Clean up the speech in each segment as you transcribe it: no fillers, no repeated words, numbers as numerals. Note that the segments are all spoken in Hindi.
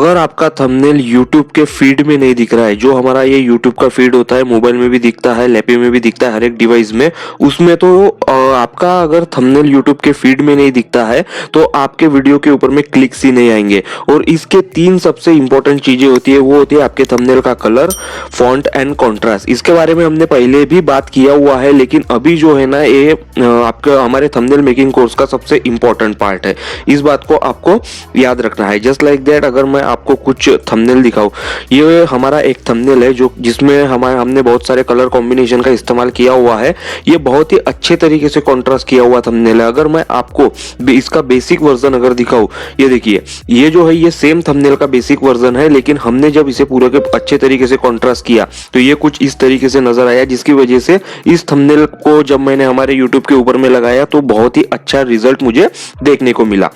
अगर आपका थंबनेल YouTube के फीड में नहीं दिख रहा है, जो हमारा ये YouTube का फीड होता है, मोबाइल में भी दिखता है, लैपटॉप में भी दिखता है, हर एक डिवाइस में, उसमें तो आपका अगर थंबनेल YouTube के फीड में नहीं दिखता है तो आपके वीडियो के ऊपर में क्लिक्स ही नहीं आएंगे। और इसके तीन सबसे इंपॉर्टेंट चीजें होती है, वो होती है आपके थंबनेल का कलर, फॉन्ट एंड कॉन्ट्रास्ट। इसके बारे में हमने पहले भी बात किया हुआ है, लेकिन अभी जो है ना ये आपका हमारे थंबनेल मेकिंग कोर्स का सबसे इंपॉर्टेंट पार्ट है। इस बात को आपको याद रखना है। जस्ट लाइक दैट, अगर मैं आपको कुछ थंबनेल दिखाऊं, ये हमारा एक थंबनेल है जो जिसमें हमने बहुत सारे कलर कॉम्बिनेशन का इस्तेमाल किया हुआ है। ये बहुत ही अच्छे तरीके से कॉन्ट्रास्ट किया हुआ थंबनेल है। अगर मैं आपको इसका बेसिक वर्जन अगर दिखाऊं, ये देखिए, ये जो है ये सेम थंबनेल का बेसिक वर्जन है, लेकिन हमने जब इसे पूरे के अच्छे तरीके से कॉन्ट्रास्ट किया तो ये कुछ इस तरीके से नजर आया, जिसकी वजह से इस थंबनेल को जब मैंने हमारे यूट्यूब के ऊपर में लगाया तो बहुत ही अच्छा रिजल्ट मुझे देखने को मिला।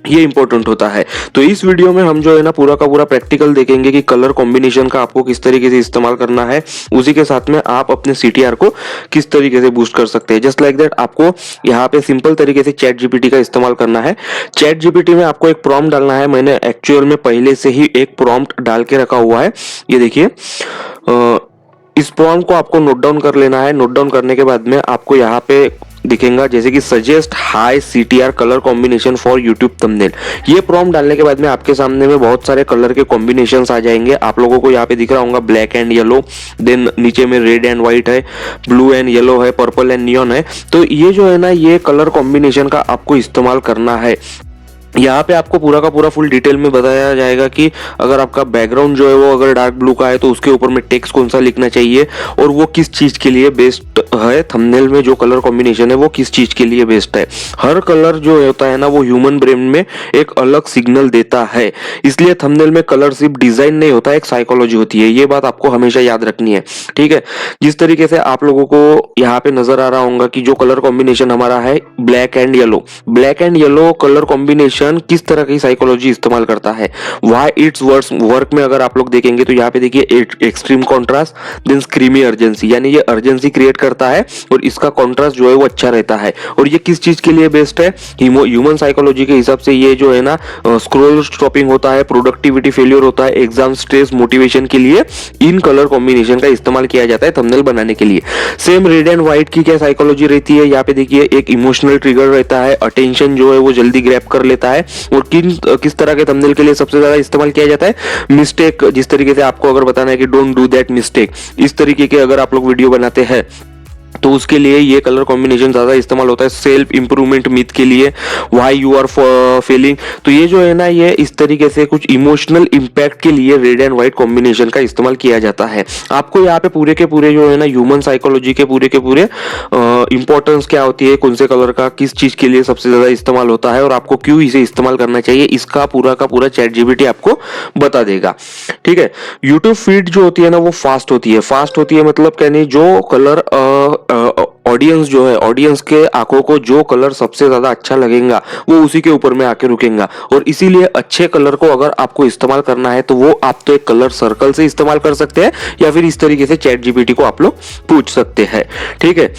ये इंपॉर्टेंट होता है। तो इस वीडियो में हम जो है ना पूरा का पूरा प्रैक्टिकल देखेंगे कि कलर कॉम्बिनेशन का आपको किस तरीके से इस्तेमाल करना है, उसी के साथ में आप अपने CTR को किस तरीके से बूस्ट कर सकते हैं। जस्ट लाइक दैट, आपको यहाँ पे सिंपल तरीके से चैट जीपीटी का इस्तेमाल करना है। चैट जीपीटी में आपको एक प्रॉम्प्ट डालना है। मैंने एक्चुअल में पहले से ही एक प्रॉम्प्ट डाल के रखा हुआ है, ये देखिए। इस प्रॉम्प्ट को आपको नोट डाउन कर लेना है। नोट डाउन करने के बाद में आपको यहाँ पे दिखेगा जैसे कि suggest high CTR colour combination for YouTube thumbnail. ये प्रॉम्प्ट डालने के बाद में आपके सामने में बहुत सारे कलर के कॉम्बिनेशंस आ जाएंगे। आप लोगों को यहाँ पे दिख रहा होगा ब्लैक एंड येलो, देन नीचे में रेड एंड व्हाइट है, ब्लू एंड येलो है, पर्पल एंड नियॉन है। तो ये जो है ना ये कलर कॉम्बिनेशन का आपको इस्तेमाल करना है। यहाँ पे आपको पूरा का पूरा फुल डिटेल में बताया जाएगा कि अगर आपका बैकग्राउंड जो है वो अगर डार्क ब्लू का है तो उसके ऊपर में टेक्स्ट कौन सा लिखना चाहिए और वो किस चीज के लिए बेस्ट है। थंबनेल में जो कलर कॉम्बिनेशन है वो किस चीज के लिए बेस्ट है। हर कलर जो होता है ना वो ह्यूमन ब्रेन में एक अलग सिग्नल देता है, इसलिए थंबनेल में कलर सिर्फ डिजाइन नहीं होता, एक साइकोलॉजी होती है। ये बात आपको हमेशा याद रखनी है, ठीक है। जिस तरीके से आप लोगों को यहाँ पे नजर आ रहा होगा कि जो कलर कॉम्बिनेशन हमारा है black and yellow, black and yellow colour combination किस तरह की साइकोलॉजी इस्तेमाल करता है, व्हाई इट्स वर्क में अगर आप लोग देखेंगे तो यहाँ पे देखिए extreme contrast, then screamy urgency, यानी ये अर्जेंसी क्रिएट करता है और इसका कॉन्ट्रास्ट जो है वो अच्छा रहता है। और ये किस चीज के लिए बेस्ट है, ह्यूमन साइकोलॉजी के हिसाब से ये जो है ना स्क्रॉल स्टॉपिंग होता है, प्रोडक्टिविटी फेलियर होता है, एग्जाम स्ट्रेस, मोटिवेशन के लिए इन कलर कॉम्बिनेशन का इस्तेमाल किया जाता है थंबनेल बनाने के लिए। सेम रेड एंड व्हाइट की क्या साइकोलॉजी रहती है, यहाँ पे देखिए एक इमोशनल ट्रिगर रहता है, अटेंशन जो है वो जल्दी ग्रैब कर लेता है। और किस तरह के थंबनेल के लिए सबसे ज्यादा इस्तेमाल किया जाता है, मिस्टेक, जिस तरीके से आपको अगर बताना है कि डोंट डू दैट मिस्टेक, इस तरीके के अगर आप लोग वीडियो बनाते हैं तो उसके लिए ये कलर कॉम्बिनेशन ज्यादा इस्तेमाल होता है। सेल्फ इंप्रूवमेंट मिथ के लिए, व्हाई यू आर फेलिंग, तो ये जो है ना ये इस तरीके से कुछ इमोशनल इंपैक्ट के लिए रेड एंड व्हाइट कॉम्बिनेशन का इस्तेमाल किया जाता है। आपको यहाँ पे पूरे के पूरे जो है ना ह्यूमन साइकोलॉजी के पूरे इंपॉर्टेंस क्या होती है, कौन से कलर का किस चीज के लिए सबसे ज्यादा इस्तेमाल होता है और आपको क्यों इसे इस्तेमाल करना चाहिए, इसका पूरा का पूरा चैट जीपीटी आपको बता देगा, ठीक है। यूट्यूब फीड जो होती है ना वो फास्ट होती है। फास्ट होती है मतलब क्या नहीं, जो कलर ऑडियंस जो है, ऑडियंस के आंखों को जो कलर सबसे ज्यादा अच्छा लगेगा वो उसी के ऊपर में आके रुकेगा। और इसीलिए अच्छे कलर को अगर आपको इस्तेमाल करना है तो वो आप तो एक कलर सर्कल से इस्तेमाल कर सकते हैं या फिर इस तरीके से चैट जीपीटी को आप लोग पूछ सकते हैं, ठीक है।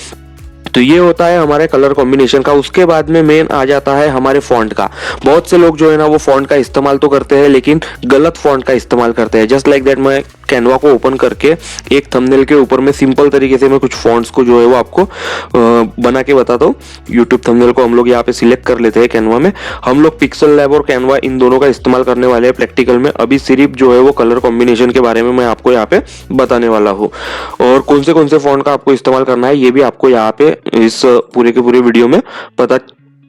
तो ये होता है हमारे कलर कॉम्बिनेशन का। उसके बाद में मेन आ जाता है हमारे फॉन्ट का। बहुत से लोग जो है ना वो फॉन्ट का इस्तेमाल तो करते हैं लेकिन गलत फॉन्ट का इस्तेमाल करते हैं। जस्ट लाइक दैट, मैं कैनवा को ओपन करके एक थंबनेल के ऊपर में सिंपल तरीके से मैं कुछ फॉन्ट्स को जो है वो आपको बना के बताता हूँ। यूट्यूब थंबनेल को हम लोग यहाँ पे सिलेक्ट कर लेते हैं कैनवा में। हम लोग पिक्सल लैब और कैनवा इन दोनों का इस्तेमाल करने वाले हैं प्रैक्टिकल में। अभी सिर्फ जो है वो कलर कॉम्बिनेशन के बारे में मैं आपको यहाँ पे बताने वाला हूँ, और कौन से फॉन्ट का आपको इस्तेमाल करना है ये भी आपको यहाँ पे इस पूरे के पूरे वीडियो में पता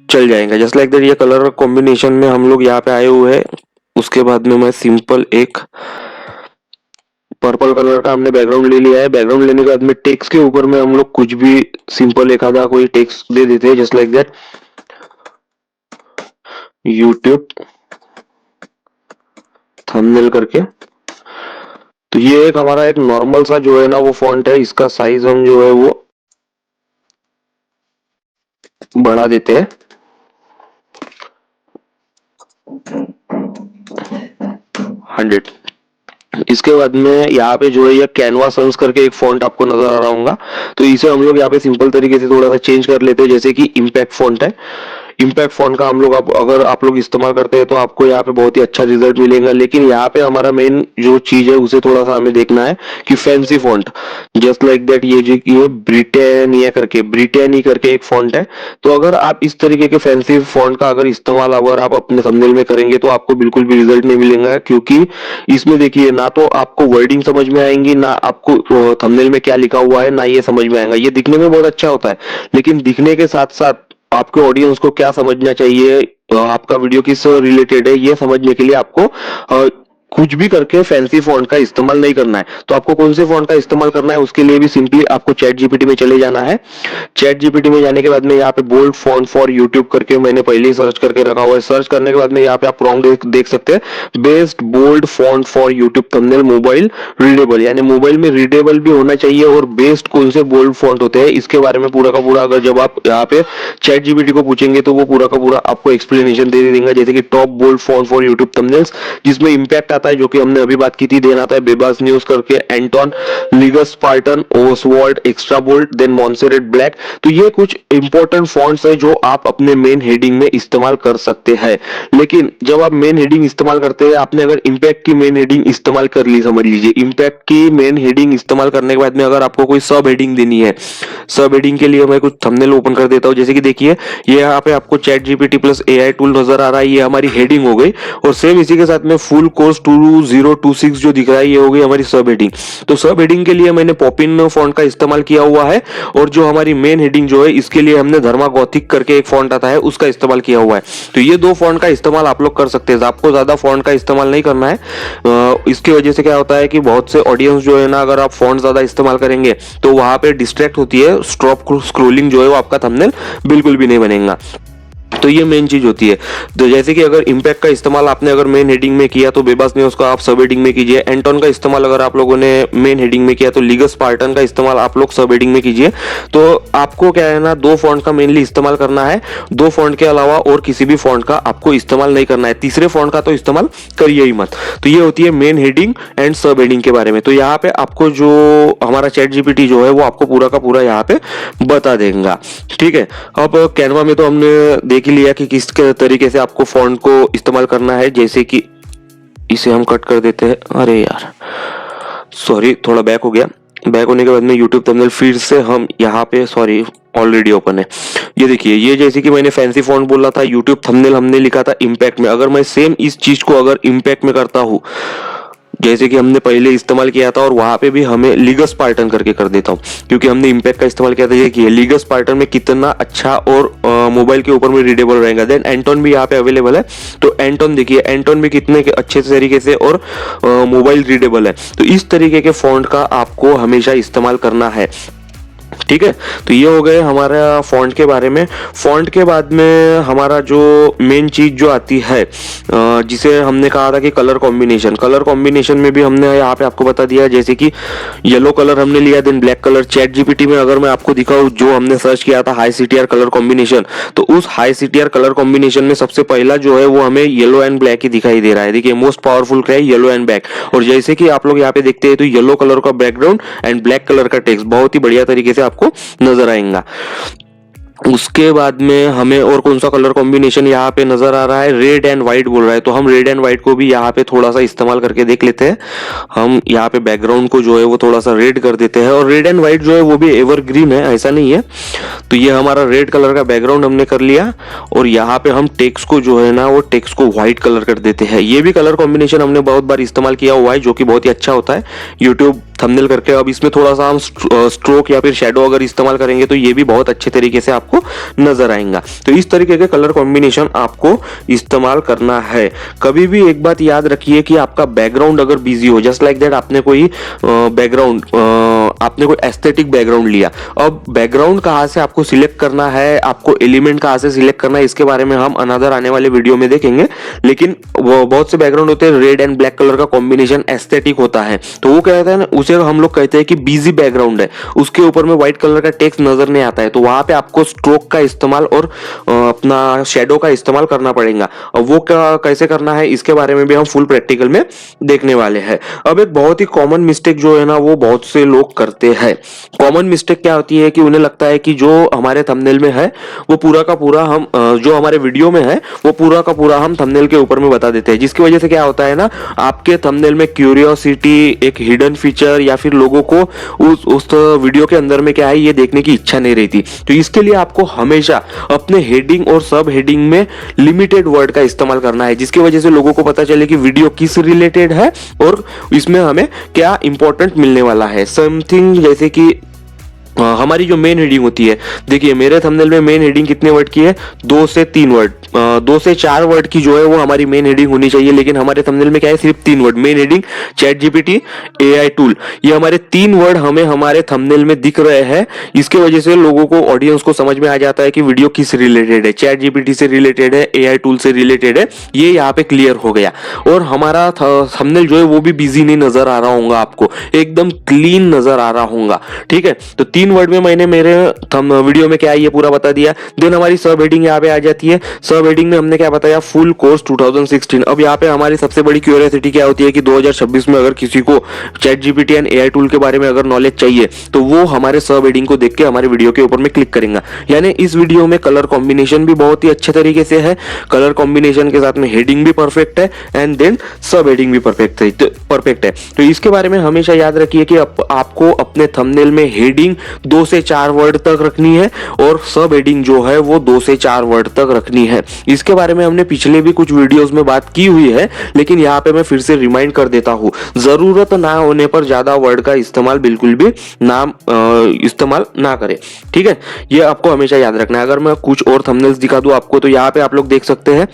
चल जाएगा। जस्ट लाइक दैट, ये कलर कॉम्बिनेशन में हम लोग यहाँ पे आए हुए हैं। उसके बाद में मैं सिंपल एक पर्पल कलर का हमने बैकग्राउंड ले लिया है। बैकग्राउंड लेने के बाद में टेक्स्ट के ऊपर में हम लोग कुछ भी सिंपल एक आधा कोई टेक्स्ट दे देते हैं। Just like that, YouTube thumbnail करके। तो ये एक हमारा एक नॉर्मल सा जो है ना वो फॉन्ट है, इसका साइज हम जो है वो बढ़ा देते हैं 100। इसके बाद में यहाँ पे जो है ये कैनवा सन्स करके एक फॉन्ट आपको नजर आ रहा होगा, तो इसे हम लोग यहाँ पे सिंपल तरीके से थोड़ा सा चेंज कर लेते हैं। जैसे कि इम्पैक्ट फॉन्ट है, इम्पैक्ट फोन का हम लोग अगर आप लोग इस्तेमाल करते हैं तो आपको यहाँ पे बहुत ही अच्छा रिजल्ट मिलेगा। लेकिन यहाँ पे हमारा मेन जो चीज है उसे थोड़ा सा हमें देखना है कि fancy font, just like that, ये ब्रिटेनी करके एक फॉन्ट है। तो अगर आप इस तरीके के फैंसी फॉन्ट का अगर इस्तेमाल अगर आप अपने थंबनेल में करेंगे तो आपको बिल्कुल भी रिजल्ट नहीं मिलेगा, क्योंकि इसमें देखिए ना तो आपको वर्डिंग समझ में आएंगी, ना आपको थंबनेल में क्या लिखा हुआ है ना ये समझ में आएगा। ये दिखने में बहुत अच्छा होता है, लेकिन दिखने के साथ साथ आपके ऑडियंस को क्या समझना चाहिए, आपका वीडियो किस रिलेटेड है, ये समझने के लिए आपको कुछ भी करके फैंसी फॉन्ट का इस्तेमाल नहीं करना है। तो आपको कौन से फॉन्ट का इस्तेमाल करना है, उसके लिए भी सिंपली आपको चैट जीपीटी में चले जाना है। चैट जीपीटी में जाने के बाद में यहाँ पे बोल्ड फॉन्ट फॉर यूट्यूब करके मैंने पहले ही सर्च करके रखा हुआ है। सर्च करने के बाद में यहाँ पे आप प्रॉम्प्ट देख सकते हैं, best bold font for YouTube thumbnail mobile readable, यानी मोबाइल में रीडेबल भी होना चाहिए। और बेस्ट कौन से बोल्ड फॉन्ट होते हैं इसके बारे में पूरा का पूरा अगर जब आप यहाँ पे चैट जीपीटी को पूछेंगे तो वो पूरा का पूरा आपको एक्सप्लेनेशन दे देगा। जैसे कि top bold font for YouTube thumbnails, जिसमें इंपैक्ट आता है जो कि हमने अभी बात की थी, देन आता है बेबास न्यूज करके, Anton, league Spartan, Oswald, extra bold, then Montserrat black. तो ये कुछ इंपॉर्टेंट फॉन्ट्स है जो आप अपने मेन हेडिंग में इस्तेमाल कर सकते हैं। लेकिन जब आप मेन हेडिंग इस्तेमाल करते हैं, आपने अगर इंपैक्ट की मेन हेडिंग इस्तेमाल कर ली, समझ लीजिए इंपैक्ट की मेन हेडिंग इस्तेमाल करने के बाद में अगर आपको कोई सब हेडिंग देनी है, सब हेडिंग के लिए मैं कुछ थंबनेल ओपन कर देता हूं। जैसे कि देखिए ये यहाँ पे आपको chat GPT plus AI tool नजर आ रहा है, ये हमारी हेडिंग हो गई। और सेम इसी के साथ में फुल कोर्स 2026 जो दिख रहा है ये हो गई हमारी सब हेडिंग। तो सब हेडिंग के लिए मैंने पॉपिन फॉन्ट का इस्तेमाल किया हुआ है, और जो हमारी मेन हेडिंग जो है इसके लिए हमने धर्मा गॉथिक करके एक फॉन्ट आता है उसका इस्तेमाल किया हुआ है। तो ये दो फॉन्ट का इस्तेमाल आप लोग कर सकते हैं, आपको ज्यादा फॉन्ट का इस्तेमाल नहीं करना है। इसकी वजह से क्या होता है कि बहुत से ऑडियंस जो है ना, अगर आप फॉन्ट ज्यादा इस्तेमाल करेंगे तो वहां पे डिस्ट्रैक्ट होती है, स्टॉप स्क्रोलिंग जो है वो आपका थंबनेल बिल्कुल भी नहीं बनेगा। तो ये मेन चीज होती है। तो जैसे कि अगर इंपैक्ट का इस्तेमाल आपने अगर मेन हेडिंग में किया तो बेबस न्यूज का आप सब हेडिंग में कीजिए। एंटोन का इस्तेमाल अगर आप लोगों ने मेन हेडिंग में किया तो लिगस स्पार्टन का इस्तेमाल आप लोग सब हेडिंग में कीजिए। तो आपको क्या है ना, दो फॉन्ट का मेनली इस्तेमाल करना है, दो फॉन्ट के अलावा और किसी भी फॉन्ट का आपको इस्तेमाल नहीं करना है। तीसरे फॉन्ट का तो इस्तेमाल करिए ही मत। तो ये होती है मेन हेडिंग एंड सब हेडिंग के बारे में। तो यहाँ पे आपको जो हमारा चैट जीपीटी जो है वो आपको पूरा का पूरा यहाँ पे बता देगा। ठीक है, अब कैनवा में तो हमने देख ही लिया कि किस तरीके से आपको फॉन्ट को इस्तेमाल करना है। जैसे कि इसे हम कट कर देते हैं, अरे यार सॉरी थोड़ा बैक हो गया। बैक होने के बाद में यूट्यूब थंबनेल फिर से हम यहाँ पे, सॉरी ऑलरेडी ओपन है। ये देखिए, ये जैसे कि मैंने फैंसी फॉन्ट बोला था, यूट्यूब थंबनेल हमने लिखा था इंपैक्ट में। अगर मैं सेम इस चीज को अगर इंपैक्ट में करता हूँ जैसे कि हमने पहले इस्तेमाल किया था, और वहां पे भी हमें लिगस पार्टन करके कर देता हूं क्योंकि हमने इंपैक्ट का इस्तेमाल किया था। ये कि लिगस पार्टन में कितना अच्छा और मोबाइल के ऊपर में रीडेबल रहेगा। देन एंटोन भी यहाँ पे अवेलेबल है। तो एंटोन देखिए, एंटोन भी कितने अच्छे तरीके से और मोबाइल रीडेबल है। तो इस तरीके के फॉन्ट का आपको हमेशा इस्तेमाल करना है। ठीक है, तो ये हो गए हमारा फॉन्ट के बारे में। फॉन्ट के बाद में हमारा जो मेन चीज जो आती है, जिसे हमने कहा था कि कलर कॉम्बिनेशन। कलर कॉम्बिनेशन में भी हमने यहाँ पे आपको बता दिया, जैसे कि येलो कलर हमने लिया, then black colour. Chat GPT में अगर मैं आपको दिखाऊं जो हमने सर्च किया था हाई सीटीआर कलर कॉम्बिनेशन, तो उस हाई सीटीआर कलर कॉम्बिनेशन में सबसे पहला जो है वो हमें येलो एंड ब्लैक ही दिखाई दे रहा है। देखिए मोस्ट पावरफुल क्या है, येलो एंड ब्लैक। और जैसे कि आप लोग यहाँ पे देखते हैं तो येलो कलर का बैकग्राउंड एंड ब्लैक कलर का टेक्स्ट बहुत ही बढ़िया तरीके से आपको नजर आएगा। उसके बाद में हमें और कौन सा कलर कॉम्बिनेशन यहाँ पे नजर आ रहा है, रेड एंड व्हाइट बोल रहा है। तो हम रेड एंड व्हाइट को भी यहाँ पे थोड़ा सा इस्तेमाल करके देख लेते हैं। हम यहाँ पे बैकग्राउंड को जो है वो थोड़ा सा रेड कर देते हैं, और रेड एंड व्हाइट जो है वो भी एवरग्रीन है, ऐसा नहीं है। तो ये हमारा रेड कलर का बैकग्राउंड हमने कर लिया, और यहाँ पे हम टेक्स्ट को जो है ना वो टेक्स्ट को व्हाइट कलर कर देते हैं। ये भी कलर कॉम्बिनेशन हमने बहुत बार इस्तेमाल किया हुआ है, जो कि बहुत ही अच्छा होता है यूट्यूब थंबनेल करके। अब इसमें थोड़ा सा हम स्ट्रोक या फिर शेडो अगर इस्तेमाल करेंगे तो ये भी बहुत अच्छे तरीके से आपको नजर आएगा। तो इस तरीके के कलर कॉम्बिनेशन आपको इस्तेमाल करना है। कभी भी एक बात याद रखिए कि आपका बैकग्राउंड अगर बिजी हो, जस्ट लाइक दैट आपने कोई बैकग्राउंड आपने कोई एस्थेटिक बैकग्राउंड लिया, अब बैकग्राउंड कहाँ से आपको सिलेक्ट करना है, आपको एलिमेंट कहाँ से सिलेक्ट करना है, इसके बारे में हम अनदर आने वाले वीडियो में देखेंगे। लेकिन वो बहुत से बैकग्राउंड होते हैं रेड एंड ब्लैक कलर का कॉम्बिनेशन एस्थेटिक होता है, तो वो क्या होता है ना, उसे हम लोग कहते हैं कि बिजी बैकग्राउंड है, उसके ऊपर में व्हाइट कलर का टेक्स्ट नजर नहीं आता है। तो वहां पे आपको स्ट्रोक का इस्तेमाल और अपना शेडो का इस्तेमाल करना पड़ेगा। अब वो क्या कैसे करना है इसके बारे में भी हम फुल प्रैक्टिकल में देखने वाले हैं। अब एक बहुत ही कॉमन मिस्टेक जो है ना वो बहुत से लोग करते हैं। कॉमन मिस्टेक क्या होती है कि उन्हें लगता है कि जो हमारे थंबनेल में है वो पूरा का पूरा हम जो हमारे वीडियो में है वो पूरा का पूरा हम थंबनेल के ऊपर में बता देते हैं, जिसकी वजह से क्या होता है ना, आपके थंबनेल में क्यूरियोसिटी, एक हिडन फीचर या फिर लोगों को उस वीडियो के अंदर में क्या है ये देखने की इच्छा नहीं रहती। तो इसके लिए आपको हमेशा अपने हेडिंग और सब हेडिंग में लिमिटेड वर्ड का इस्तेमाल करना है, जिसकी वजह से लोगों को पता चले कि वीडियो किस रिलेटेड है और इसमें हमें क्या इंपॉर्टेंट मिलने वाला है। समथिंग जैसे कि हमारी जो मेन हेडिंग होती है, देखिए मेरे थंबनेल में मेन हेडिंग कितने वर्ड की है, 2 से 3 वर्ड, 2 से 4 वर्ड की जो है वो हमारी मेन हेडिंग होनी चाहिए, लेकिन हमारे थंबनेल में क्या है सिर्फ 3 word, main heading, chat GPT, AI tool, ये हमारे 3 वर्ड हमें हमारे थंबनेल में दिख रहे हैं। इसके वजह से लोगों को, ऑडियंस को समझ में आ जाता है कि वीडियो किस रिलेटेड है, चैट जीपीटी से रिलेटेड है, एआई टूल से रिलेटेड है, ये यहाँ पे क्लियर हो गया। और हमारा थंबनेल जो है वो भी बिजी नहीं नजर आ रहा होगा, आपको एकदम क्लीन नजर आ रहा होगा। ठीक है, तो 3 वर्ड में मैंने मेरे वीडियो में क्या है ये पूरा बता दिया। देन हमारी सब हेडिंग यहाँ पे आ जाती है। सब हेडिंग में हमने क्या बताया, फुल कोर्स 2016। अब यहाँ पे हमारी सबसे बड़ी क्यूरियोसिटी क्या होती है कि 2026 में अगर किसी को chat GPT and AI tool के बारे में अगर नॉलेज चाहिए तो वो हमारे सब हेडिंग को देख के हमारे वीडियो के ऊपर में क्लिक करेंगे। यानी इस वीडियो में कलर कॉम्बिनेशन भी बहुत ही अच्छे तरीके से है, कलर कॉम्बिनेशन के साथ में हेडिंग भी परफेक्ट है एंड देन सब हेडिंग भी परफेक्ट है। तो इसके बारे में हमेशा याद रखिए कि आपको अपने थंबनेल में हेडिंग 2 से 4 वर्ड तक रखनी है और सब हेडिंग जो है वो 2 से 4 वर्ड तक रखनी है। इसके बारे में हमने पिछले भी कुछ वीडियोस में बात की हुई है, लेकिन यहाँ पे मैं फिर से रिमाइंड कर देता हूँ, जरूरत ना होने पर ज्यादा वर्ड का इस्तेमाल बिल्कुल भी इस्तेमाल ना करें। ठीक है, ये आपको हमेशा याद रखना है। अगर मैं कुछ और थंबनेल्स दिखा दूं आपको, तो यहाँ पे आप लोग देख सकते हैं,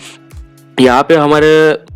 यहाँ पे हमारे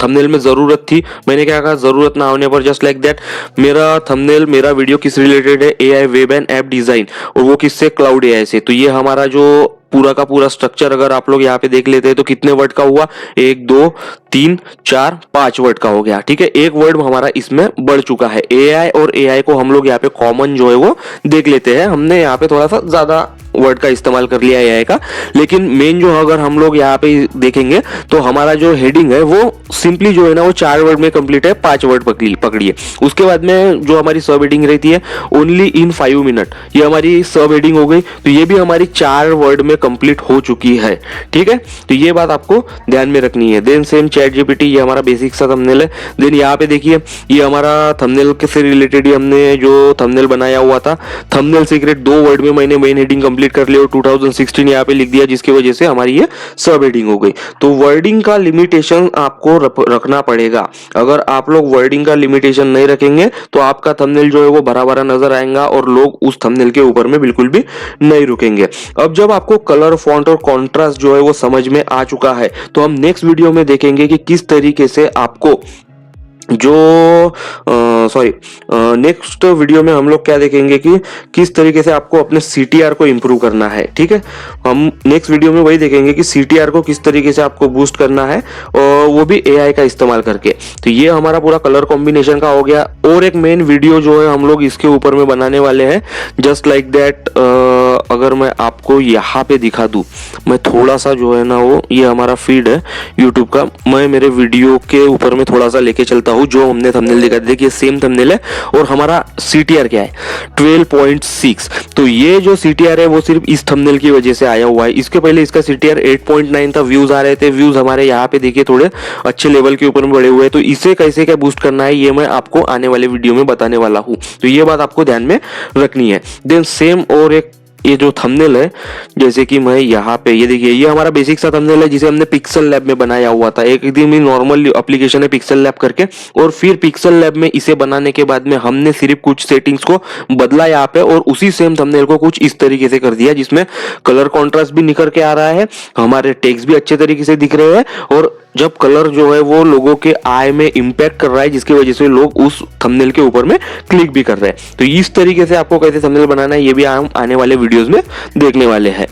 थंबनेल में जरूरत थी, मैंने क्या कहा, जरूरत ना होने पर, जस्ट लाइक दैट। मेरा थंबनेल, मेरा वीडियो किस रिलेटेड है, AI web and app design, और वो किससे, क्लाउड एआई से। तो ये हमारा जो पूरा का पूरा स्ट्रक्चर अगर आप लोग यहाँ पे देख लेते हैं तो कितने वर्ड का हुआ, 1 2 3 4 5 वर्ड का हो गया। ठीक है, एक वर्ड हमारा इसमें बढ़ चुका है। एआई और एआई को हम लोग यहाँ पे कॉमन जो है वो देख लेते हैं, हमने यहाँ पे थोड़ा सा ज्यादा वर्ड का इस्तेमाल कर लिया एआई का, लेकिन मेन जो अगर हम लोग यहाँ पे देखेंगे तो हमारा जो हेडिंग है वो सिंपली जो है ना वो 4 वर्ड में कंप्लीट है, 5 वर्ड पकड़िए। उसके बाद में जो हमारी सब हेडिंग रहती है, ओनली इन 5 मिनट, ये हमारी सब हेडिंग हो गई। तो ये भी हमारी 4 वर्ड में कंप्लीट हो चुकी है। ठीक है, तो ये बात आपको ध्यान में रखनी है। देन सेम चैट जीपीटी, ये हमारा बेसिक सा थंबनेल है। देन यहाँ पे देखिए, ये हमारा थंबनेल से रिलेटेड ही हमने जो थंबनेल बनाया हुआ था, थंबनेल सीक्रेट, 2 वर्ड में मैंने मेन हेडिंग कंप्लीट कर लिया और 2016 यहाँ पे लिख दिया, जिसकी वजह से हमारी ये सब हेडिंग हो गई। तो वर्डिंग का लिमिटेशन आपको रखना पड़ेगा। अगर आप लोग वर्डिंग का लिमिटेशन नहीं रखेंगे तो आपका थंबनेल जो है वो भरा भरा नजर आएगा और लोग उस थंबनेल के ऊपर में बिल्कुल भी नहीं रुकेंगे। अब जब आपको कलर, फॉन्ट और कॉन्ट्रास्ट जो है वो समझ में आ चुका है, तो हम नेक्स्ट वीडियो में देखेंगे कि किस तरीके से आपको नेक्स्ट वीडियो में हम लोग क्या देखेंगे कि किस तरीके से आपको अपने सीटीआर को इंप्रूव करना है। ठीक है, हम नेक्स्ट वीडियो में वही देखेंगे कि सीटीआर को किस तरीके से आपको बूस्ट करना है, और वो भी एआई का इस्तेमाल करके। तो ये हमारा पूरा कलर कॉम्बिनेशन का हो गया। और एक मेन वीडियो जो है हम लोग इसके ऊपर में बनाने वाले हैं, जस्ट लाइक दैट। अगर मैं आपको यहाँ पे दिखा दूं, मैं थोड़ा सा जो है ना वो, ये हमारा फीड है यूट्यूब का, मैं मेरे वीडियो के ऊपर में थोड़ा सा लेके चलता हूँ। जो हमने थंबनेल देखा, देखिए सेम थंबनेल है और हमारा सीटीआर क्या है, 12.6। तो ये जो सीटीआर है वो सिर्फ इस थंबनेल की वजह से आया हुआ है। इसके पहले इसका सीटीआर 8.9 था, व्यूज आ रहे थे। व्यूज हमारे यहाँ पे देखिए थोड़े अच्छे लेवल के ऊपर में बढ़े हुए हैं। तो इसे कैसे क्या बूस्ट करना है ये मैं आपको आने वाले वीडियो में बताने वाला हूँ, तो ये बात आपको ध्यान में रखनी है। देन सेम और एक ये जो थंबनेल है, जैसे कि मैं यहाँ पे, ये देखिए, ये हमारा बेसिक सा थंबनेल है जिसे हमने पिक्सल लैब में बनाया हुआ था। एक दिन ही नॉर्मल एप्लीकेशन है पिक्सल लैब करके, और फिर पिक्सल लैब में इसे बनाने के बाद में हमने सिर्फ कुछ सेटिंग्स को बदला यहाँ पे, और उसी सेम थंबनेल को कुछ इस तरीके से कर दिया, जिसमें कलर कॉन्ट्रास्ट भी निकल के आ रहा है, हमारे टेक्स्ट भी अच्छे तरीके से दिख रहे हैं, और जब कलर जो है वो लोगों के आई में इंपैक्ट कर रहा है, जिसकी वजह से लोग उस थंबनेल के ऊपर में क्लिक भी कर रहे हैं। तो इस तरीके से आपको कैसे थंबनेल बनाना है ये भी हम आने वाले वीडियोस में देखने वाले हैं।